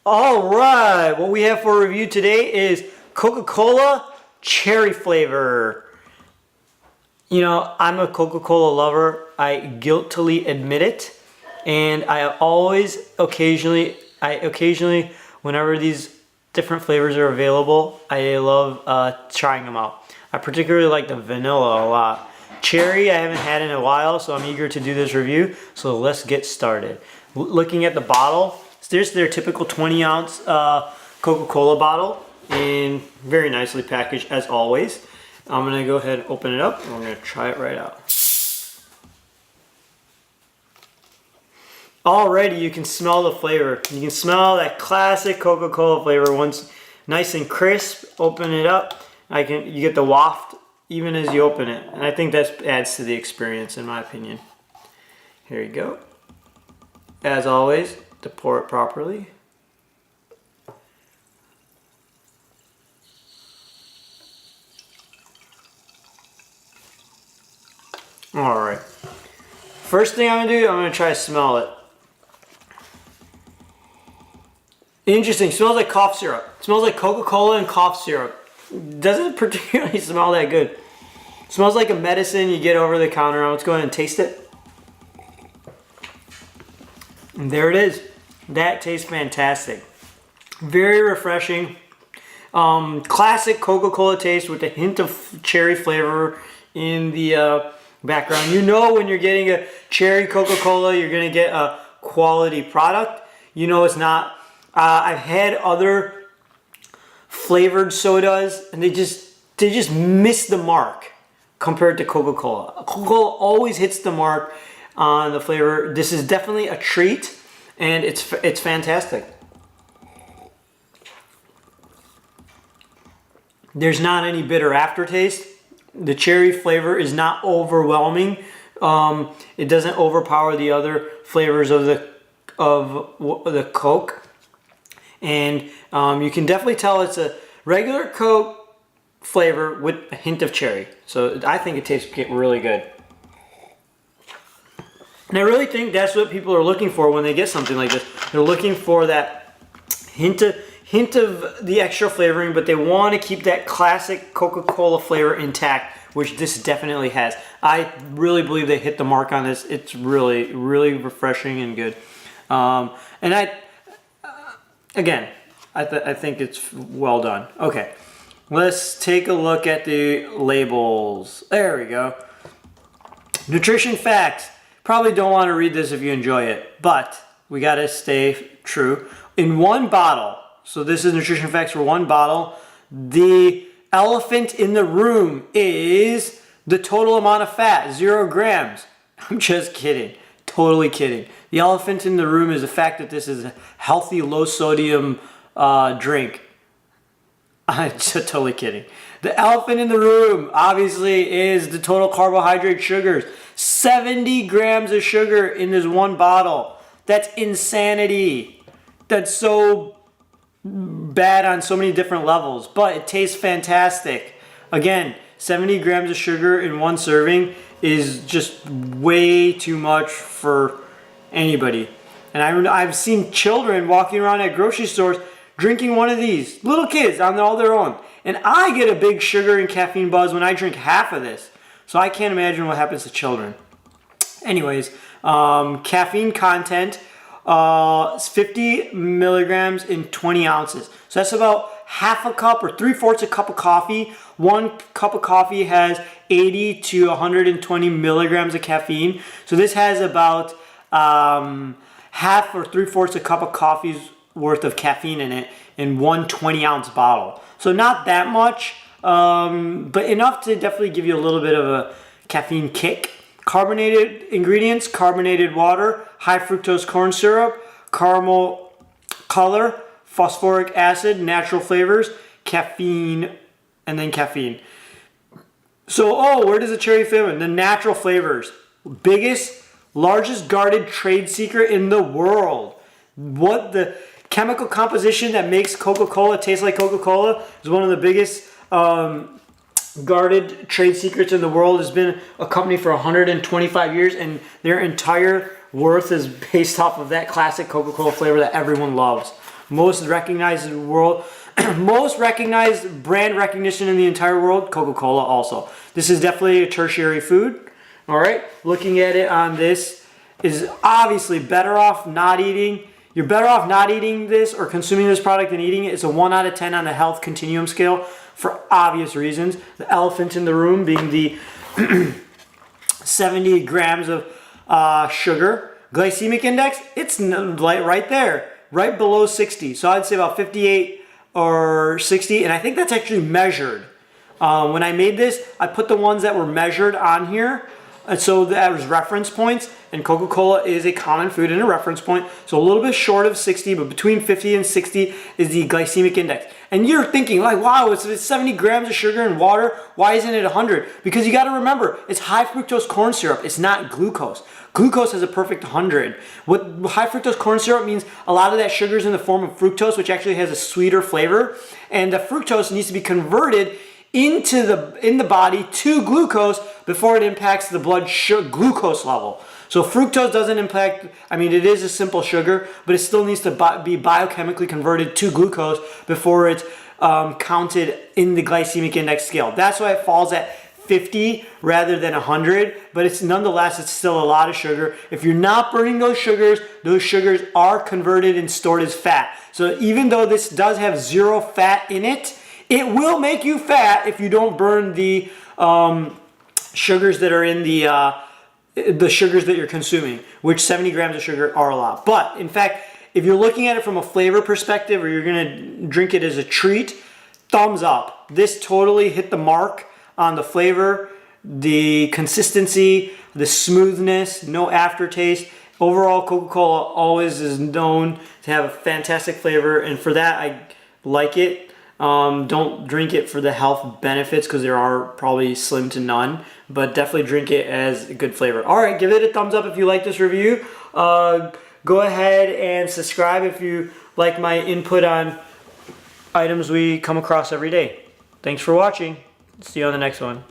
All right, what we have for review today is Coca-Cola cherry flavor. You know, I'm a Coca-Cola lover. I guiltily admit it. And I occasionally, whenever these different flavors are available, I love trying them out. I particularly like the vanilla a lot. Cherry, I haven't had in a while, so I'm eager to do this review. So let's get started. Looking at the bottle, there's their typical 20-ounce Coca-Cola bottle, and very nicely packaged as always. I'm gonna go ahead and open it up, and we're gonna try it right out. Already you can smell the flavor. You can smell that classic Coca-Cola flavor. Once nice and crisp, open it up. You get the waft even as you open it. And I think that adds to the experience in my opinion. Here you go. As always, to pour it properly. Alright. First thing I'm gonna do, I'm gonna try to smell it. Interesting, smells like cough syrup. It smells like Coca-Cola and cough syrup. Doesn't particularly smell that good. It smells like a medicine you get over the counter. Let's go ahead and taste it. And there it is. That tastes fantastic. Very refreshing. Classic Coca-Cola taste with a hint of cherry flavor in the background. You know when you're getting a cherry Coca-Cola, you're going to get a quality product. You know it's not. I've had other flavored sodas, and they just miss the mark compared to Coca-Cola. Coca-Cola always hits the mark on the flavor. This is definitely a treat, and it's fantastic. There's not any bitter aftertaste. The cherry flavor is not overwhelming. It doesn't overpower the other flavors of the Coke. And you can definitely tell it's a regular Coke flavor with a hint of cherry. So I think it tastes really good. And I really think that's what people are looking for when they get something like this. They're looking for that hint of the extra flavoring, but they want to keep that classic Coca-Cola flavor intact, which this definitely has. I really believe they hit the mark on this. It's really, really refreshing and good. Again, I think it's well done. Okay, let's take a look at the labels. There we go. Nutrition facts. Probably don't want to read this if you enjoy it, but we got to stay true. In one bottle, so this is nutrition facts for one bottle, the elephant in the room is the total amount of fat, 0 grams. I'm just kidding. Totally kidding. The elephant in the room is the fact that this is a healthy, low sodium drink. I'm just totally kidding. The elephant in the room, obviously, is the total carbohydrate sugars. 70 grams of sugar in this one bottle. That's insanity. That's so bad on so many different levels, but it tastes fantastic. Again, 70 grams of sugar in one serving is just way too much for anybody. And I've seen children walking around at grocery stores drinking one of these. Little kids on all their own. And I get a big sugar and caffeine buzz when I drink half of this. So I can't imagine what happens to children. Anyways, caffeine content is 50 milligrams in 20 ounces. So that's about half a cup or 3/4 a cup of coffee. 1 cup of coffee has 80 to 120 milligrams of caffeine. So this has about half or 3/4 a cup of coffee's worth of caffeine in it in one 20-ounce bottle. So not that much, but enough to definitely give you a little bit of a caffeine kick. Carbonated ingredients, carbonated water, high fructose corn syrup, caramel color, phosphoric acid, natural flavors, caffeine, and then caffeine. So, where does the cherry fit in? The natural flavors. Largest guarded trade secret in the world. What the chemical composition that makes Coca-Cola taste like Coca-Cola is one of the biggest guarded trade secrets in the world. Has been a company for 125 years, and their entire worth is based off of that classic Coca-Cola flavor that everyone loves. most recognized in the world, most recognized brand recognition in the entire world, Coca-Cola also. This is definitely a tertiary food. All right, looking at it on this is obviously better off not eating. You're better off not eating this or consuming this product than eating it. It's a 1 out of 10 on the health continuum scale for obvious reasons. The elephant in the room being the 70 grams of sugar. Glycemic index, it's right there, right below 60. So I'd say about 58 or 60, and I think that's actually measured. When I made this, I put the ones that were measured on here, and so that was reference points, and Coca-Cola is a common food and a reference point, so a little bit short of 60, but between 50 and 60 is the glycemic index. And you're thinking like, wow, it's 70 grams of sugar and water, why isn't it 100? Because you gotta remember, it's high fructose corn syrup, it's not glucose. Glucose has a perfect 100. What high fructose corn syrup means, a lot of that sugar is in the form of fructose, which actually has a sweeter flavor, and the fructose needs to be converted in the body to glucose before it impacts the blood glucose level. So fructose doesn't impact, I mean, it is a simple sugar, but it still needs to be biochemically converted to glucose before it's counted in the glycemic index scale. That's why it falls at 50 rather than 100, but it's nonetheless, it's still a lot of sugar. If you're not burning those sugars are converted and stored as fat. So even though this does have 0 fat in it, it will make you fat if you don't burn the sugars that are in the sugars that you're consuming, which 70 grams of sugar are a lot. But in fact, if you're looking at it from a flavor perspective, or you're gonna drink it as a treat, thumbs up. This totally hit the mark on the flavor, the consistency, the smoothness, no aftertaste. Overall, Coca-Cola always is known to have a fantastic flavor, and for that, I like it. Don't drink it for the health benefits because there are probably slim to none, but definitely drink it as a good flavor. All right, give it a thumbs up if you like this review. Go ahead and subscribe if you like my input on items we come across every day. Thanks for watching. See you on the next one.